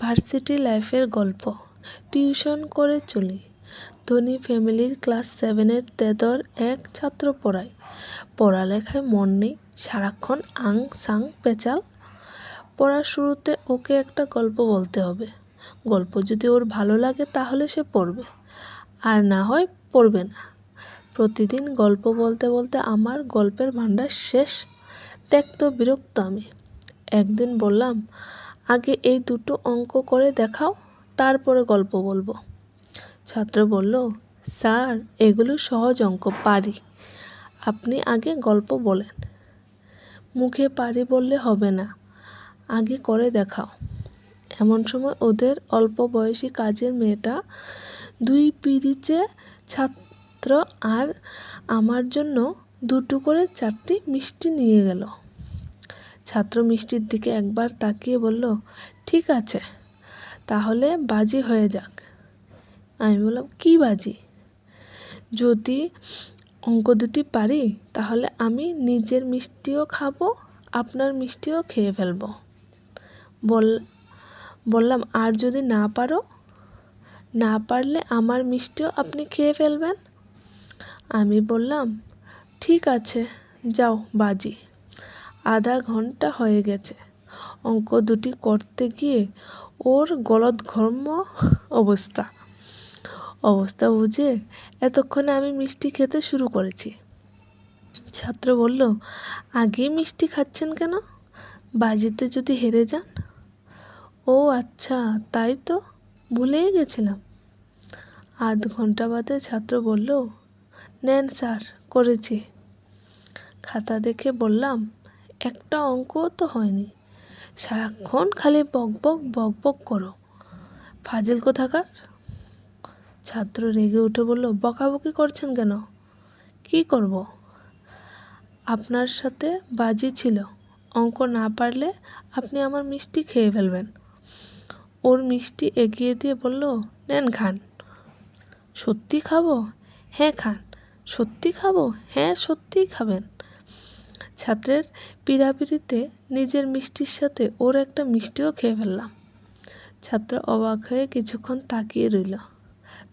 Varsity লাইফের গল্প। Tuition করে চলি। ধনী ফ্যামিলির ক্লাস 7-এর তেদর এক ছাত্র পড়ায়। পড়ালেখায় মন নেই, সারাক্ষণ আং সাং পেঁচাল। পড়ার শুরুতে ওকে একটা গল্প বলতে হবে। গল্প যদি ওর ভালো লাগে তাহলে সে পড়বে, আর না হয় পড়বে না। প্রতিদিন গল্প বলতে বলতে আমার গল্পের ভাণ্ডার শেষ। ত্যক্ত বিরক্ত আমি। একদিন বললাম, আগে এই দুটো অঙ্ক করে দেখাও, তারপরে গল্প বলবো। ছাত্র বলল, স্যার এগুলো সহজ অঙ্ক, পারি। আপনি আগে গল্প বলেন। মুখে পারি বললে হবে না, আগে করে দেখাও। এমন সময় ওদের অল্প বয়সী কাজের মেয়েটা 2 পিরিচে ছাত্র আর আমার জন্য 2টো করে 4টি মিষ্টি নিয়ে গেল। ছাত্র মিষ্টির দিকে একবার তাকিয়ে বলল, ঠিক আছে, তাহলে বাজি হয়ে যাক। আমি বললাম, কি বাজি? যদি অঙ্ক দুটি পারি তাহলে আমি নিজের মিষ্টিও খাবো, আপনার মিষ্টিও খেয়ে ফেলবো। বললাম, আর যদি না পারো? না পারলে আমার মিষ্টিও আপনি খেয়ে ফেলবেন। আমি বললাম, ঠিক আছে, যাও বাজি। আধা ঘন্টা হয়ে গেছে। অঙ্ক দুটি করতে গিয়ে ওর গলদঘর্ম অবস্থা বুঝে এতক্ষণে আমি মিষ্টি খেতে শুরু করেছি। ছাত্র বলল, আগেই মিষ্টি খাচ্ছেন কেন? বাজিতে যদি হেরে যান? ও আচ্ছা, তাই তো, ভুলেই গেছিলাম। আধ ঘন্টা বাদে ছাত্র বলল, নেন স্যার, করেছি। খাতা দেখে বললাম, একটা অঙ্কও তো হয়নি, সারাক্ষণ খালি বক করো, ফাজিল কোথাকার। ছাত্র রেগে উঠে বলল, বকাবকি করছেন কেন? কি করব? আপনার সাথে বাজি ছিল, অঙ্ক না পারলে আপনি আমার মিষ্টি খেয়ে ফেলবেন। ওর মিষ্টি এগিয়ে দিয়ে বলল, নেন খান। সত্যি খাবো? হ্যাঁ খান। সত্যি খাবো? হ্যাঁ সত্যিই খাবেন। ছাত্রের পীড়াপিড়িতে নিজের মিষ্টির সাথে ওর একটা মিষ্টিও খেয়ে ফেললাম। ছাত্র অবাক হয়ে কিছুক্ষণ তাকিয়ে রইল,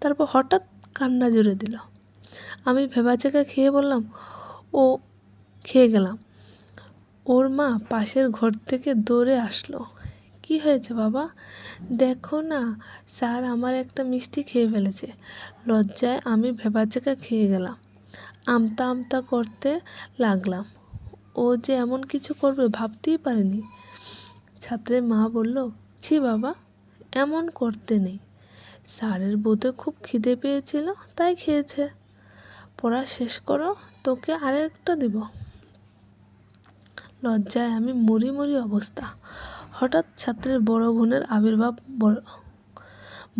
তারপর হঠাৎ কান্না জুড়ে দিল। আমি ভেবাচাকা খেয়ে বললাম, ও খেয়ে গেলাম। ওর মা পাশের ঘর থেকে দৌড়ে আসলো। কি হয়েছে বাবা? দেখো না, স্যার আমার একটা মিষ্টি খেয়ে ফেলেছে। লজ্জায় আমি ভেবাচাকা খেয়ে গেলাম। আমতা করতে লাগলাম। ও যে এমন কিছু করবে ভাবতেই পারিনি। ছাত্রের মা বলল, ছি বাবা, এমন করতে নেই। স্যারের বোধহয় খুব খিদে পেয়েছিল, তাই খেয়েছে। পড়া শেষ করো, তোকে আরেকটা দিব। লজ্জায় আমি মরি অবস্থা। হঠাৎ ছাত্রের বড় বোনের আবির্ভাব।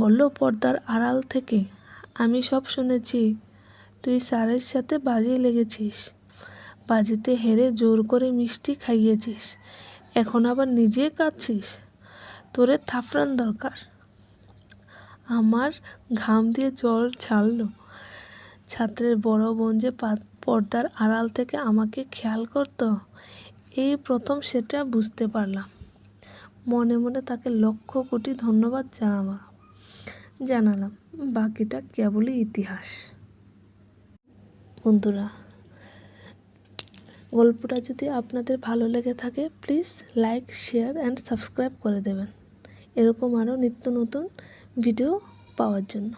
বলল পর্দার আড়াল থেকে, আমি সব শুনেছি, তুই স্যারের সাথে বাজি লেগেছিস, বাজিতে হেরে জোর করে মিষ্টি খাইয়েছিস, এখন আবার নিজে কাঁদছিস। তোরে থাপড়ান দরকার। আমার ঘাম দিয়ে জ্বর ছাড়ল। ছাত্রের বড় বোন যে পর্দার আড়াল থেকে আমাকে খেয়াল করত, এই প্রথম সেটা বুঝতে পারলাম। মনে মনে তাকে লক্ষ কোটি ধন্যবাদ জানালাম। বাকিটা কেবলই ইতিহাস। বন্ধুরা, গল্পটা যদি আপনাদের ভালো লেগে থাকে, please like, share and subscribe করে দেবেন, এরকম আরও নিত্য নতুন ভিডিও পাওয়ার জন্য।